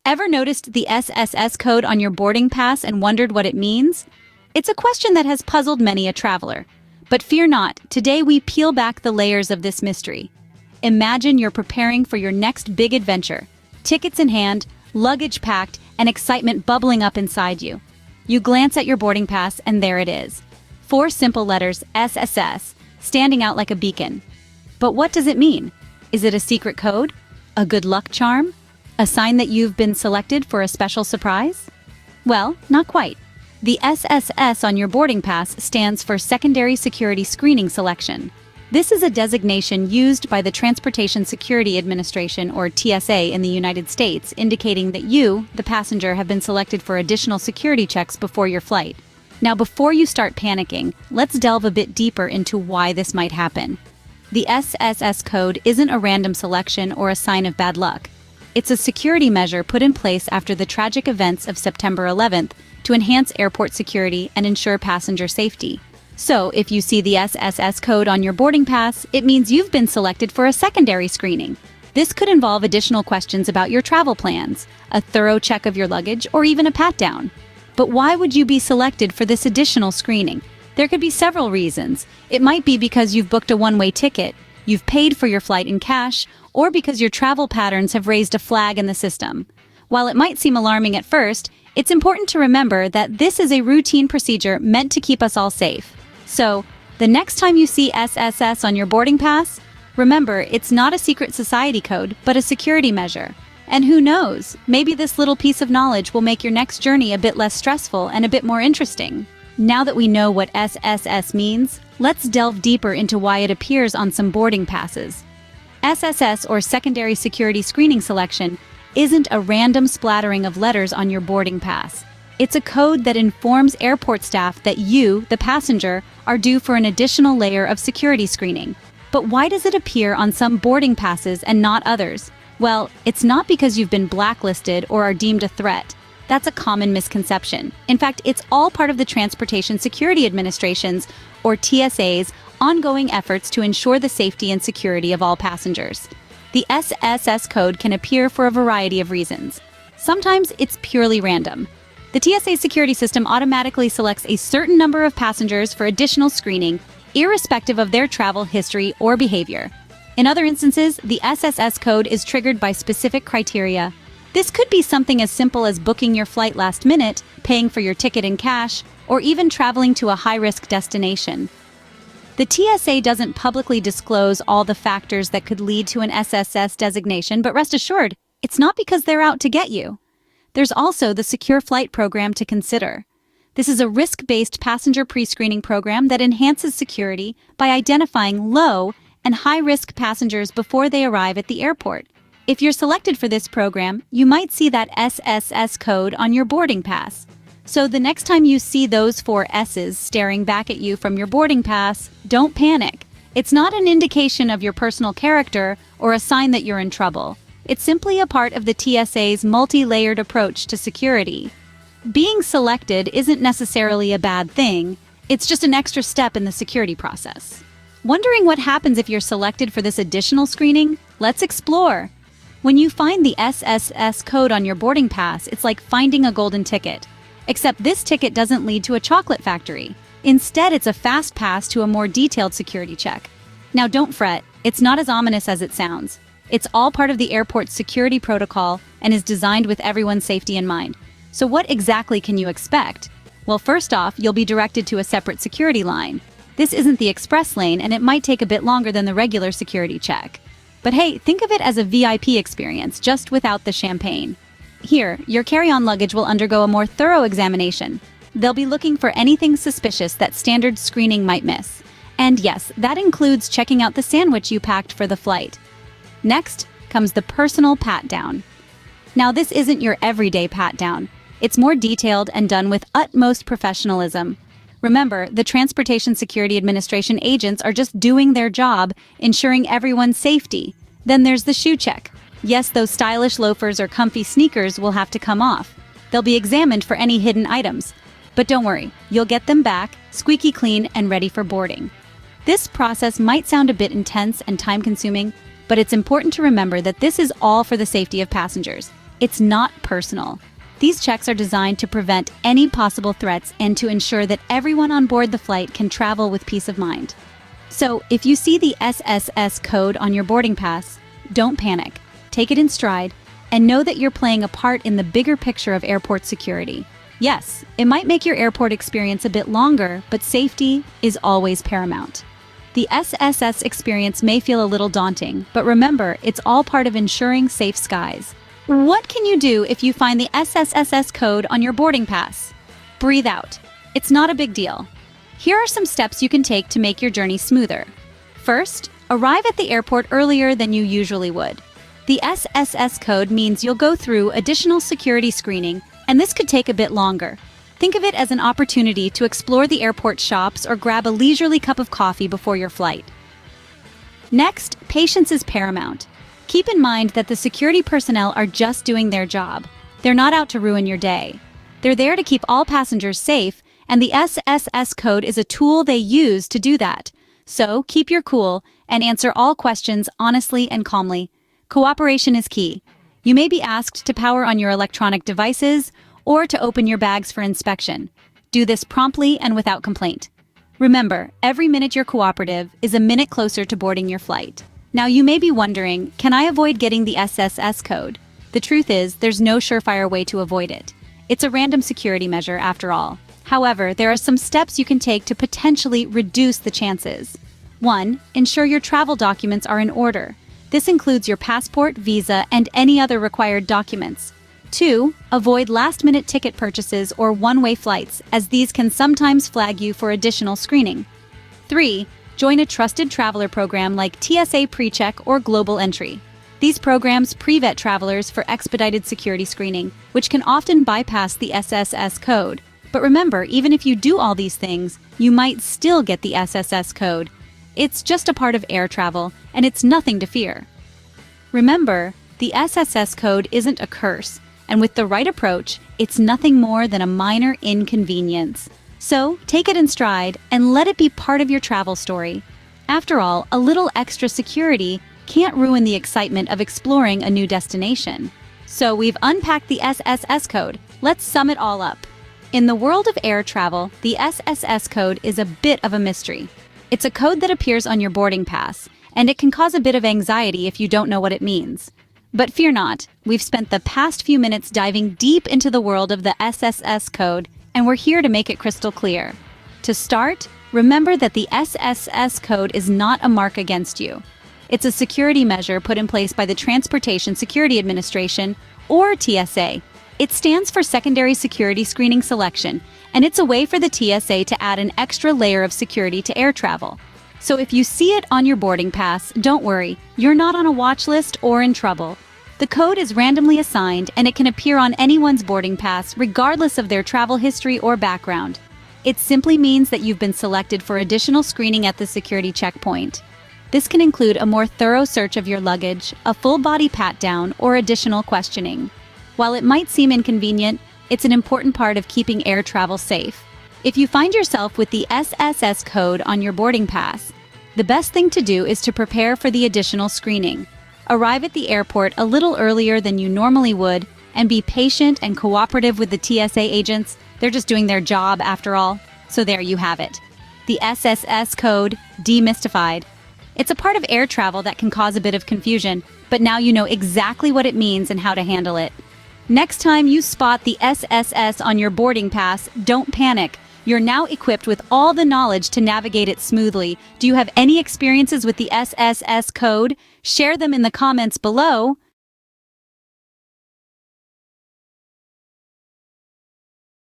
Ever noticed the SSS code on your boarding pass and wondered what it means? It's a question that has puzzled many a traveler. But fear not, today we peel back the layers of this mystery. Imagine you're preparing for your next big adventure. Tickets in hand, luggage packed, and excitement bubbling up inside you. You glance at your boarding pass and there it is. 4 simple letters, SSS, standing out like a beacon. But what does it mean? Is it a secret code? A good luck charm? A sign that you've been selected for a special surprise? Well, not quite. The SSS on your boarding pass stands for Secondary Security Screening Selection. This is a designation used by the Transportation Security Administration, or TSA, in the United States, indicating that you, the passenger, have been selected for additional security checks before your flight. Now, before you start panicking, let's delve a bit deeper into why this might happen. The SSS code isn't a random selection or a sign of bad luck. It's a security measure put in place after the tragic events of September 11th to enhance airport security and ensure passenger safety. So, if you see the SSS code on your boarding pass, it means you've been selected for a secondary screening. This could involve additional questions about your travel plans, a thorough check of your luggage, or even a pat-down. But why would you be selected for this additional screening? There could be several reasons. It might be because you've booked a one-way ticket, you've paid for your flight in cash, or because your travel patterns have raised a flag in the system. While it might seem alarming at first, it's important to remember that this is a routine procedure meant to keep us all safe. So, the next time you see SSS on your boarding pass, remember it's not a secret society code, but a security measure. And who knows, maybe this little piece of knowledge will make your next journey a bit less stressful and a bit more interesting. Now that we know what SSS means, let's delve deeper into why it appears on some boarding passes. SSS, or Secondary Security Screening Selection, isn't a random splattering of letters on your boarding pass. It's a code that informs airport staff that you, the passenger, are due for an additional layer of security screening. But why does it appear on some boarding passes and not others? Well, it's not because you've been blacklisted or are deemed a threat. That's a common misconception. In fact, it's all part of the Transportation Security Administration's, or TSA's, ongoing efforts to ensure the safety and security of all passengers. The SSS code can appear for a variety of reasons. Sometimes it's purely random. The TSA security system automatically selects a certain number of passengers for additional screening, irrespective of their travel history or behavior. In other instances, the SSS code is triggered by specific criteria. This could be something as simple as booking your flight last minute, paying for your ticket in cash, or even traveling to a high-risk destination. The TSA doesn't publicly disclose all the factors that could lead to an SSS designation, but rest assured, it's not because they're out to get you. There's also the Secure Flight Program to consider. This is a risk-based passenger pre-screening program that enhances security by identifying low and high-risk passengers before they arrive at the airport. If you're selected for this program, you might see that SSS code on your boarding pass. So the next time you see those 4 S's staring back at you from your boarding pass, don't panic. It's not an indication of your personal character or a sign that you're in trouble. It's simply a part of the TSA's multi-layered approach to security. Being selected isn't necessarily a bad thing, it's just an extra step in the security process. Wondering what happens if you're selected for this additional screening? Let's explore. When you find the SSS code on your boarding pass, it's like finding a golden ticket. Except this ticket doesn't lead to a chocolate factory. Instead, it's a fast pass to a more detailed security check. Now don't fret, it's not as ominous as it sounds. It's all part of the airport's security protocol and is designed with everyone's safety in mind. So what exactly can you expect? Well, first off, you'll be directed to a separate security line. This isn't the express lane, and it might take a bit longer than the regular security check. But hey, think of it as a VIP experience, just without the champagne. Here, your carry-on luggage will undergo a more thorough examination. They'll be looking for anything suspicious that standard screening might miss. And yes, that includes checking out the sandwich you packed for the flight. Next comes the personal pat-down. Now, this isn't your everyday pat-down. It's more detailed and done with utmost professionalism. Remember, the Transportation Security Administration agents are just doing their job, ensuring everyone's safety. Then there's the shoe check. Yes, those stylish loafers or comfy sneakers will have to come off. They'll be examined for any hidden items. But don't worry, you'll get them back, squeaky clean and ready for boarding. This process might sound a bit intense and time-consuming, but it's important to remember that this is all for the safety of passengers. It's not personal. These checks are designed to prevent any possible threats and to ensure that everyone on board the flight can travel with peace of mind. So, if you see the SSS code on your boarding pass, don't panic. Take it in stride and know that you're playing a part in the bigger picture of airport security. Yes, it might make your airport experience a bit longer, but safety is always paramount. The SSS experience may feel a little daunting, but remember, it's all part of ensuring safe skies. What can you do if you find the SSSS code on your boarding pass? Breathe out. It's not a big deal. Here are some steps you can take to make your journey smoother. First, arrive at the airport earlier than you usually would. The SSS code means you'll go through additional security screening, and this could take a bit longer. Think of it as an opportunity to explore the airport shops or grab a leisurely cup of coffee before your flight. Next, patience is paramount. Keep in mind that the security personnel are just doing their job. They're not out to ruin your day. They're there to keep all passengers safe, and the SSS code is a tool they use to do that. So, keep your cool and answer all questions honestly and calmly. Cooperation is key. You may be asked to power on your electronic devices or to open your bags for inspection. Do this promptly and without complaint. Remember, every minute you're cooperative is a minute closer to boarding your flight. Now you may be wondering, can I avoid getting the SSS code? The truth is, there's no surefire way to avoid it. It's a random security measure after all. However, there are some steps you can take to potentially reduce the chances. 1. Ensure your travel documents are in order. This includes your passport, visa, and any other required documents. 2. Avoid last-minute ticket purchases or one-way flights, as these can sometimes flag you for additional screening. 3. Join a trusted traveler program like TSA PreCheck or Global Entry. These programs pre-vet travelers for expedited security screening, which can often bypass the SSS code. But remember, even if you do all these things, you might still get the SSS code. It's just a part of air travel, and it's nothing to fear. Remember, the SSS code isn't a curse, and with the right approach, it's nothing more than a minor inconvenience. So, take it in stride and let it be part of your travel story. After all, a little extra security can't ruin the excitement of exploring a new destination. So, we've unpacked the SSS code. Let's sum it all up. In the world of air travel, the SSS code is a bit of a mystery. It's a code that appears on your boarding pass, and it can cause a bit of anxiety if you don't know what it means. But fear not, we've spent the past few minutes diving deep into the world of the SSS code, and we're here to make it crystal clear. To start, remember that the SSS code is not a mark against you. It's a security measure put in place by the Transportation Security Administration, or TSA. It stands for Secondary Security Screening Selection, and it's a way for the TSA to add an extra layer of security to air travel. So if you see it on your boarding pass, don't worry, you're not on a watch list or in trouble. The code is randomly assigned, and it can appear on anyone's boarding pass regardless of their travel history or background. It simply means that you've been selected for additional screening at the security checkpoint. This can include a more thorough search of your luggage, a full-body pat-down, or additional questioning. While it might seem inconvenient, it's an important part of keeping air travel safe. If you find yourself with the SSS code on your boarding pass, the best thing to do is to prepare for the additional screening. Arrive at the airport a little earlier than you normally would, and be patient and cooperative with the TSA agents. They're just doing their job after all. So there you have it. The SSS code demystified. It's a part of air travel that can cause a bit of confusion, but now you know exactly what it means and how to handle it. Next time you spot the SSS on your boarding pass, don't panic. You're now equipped with all the knowledge to navigate it smoothly. Do you have any experiences with the SSS code? Share them in the comments below.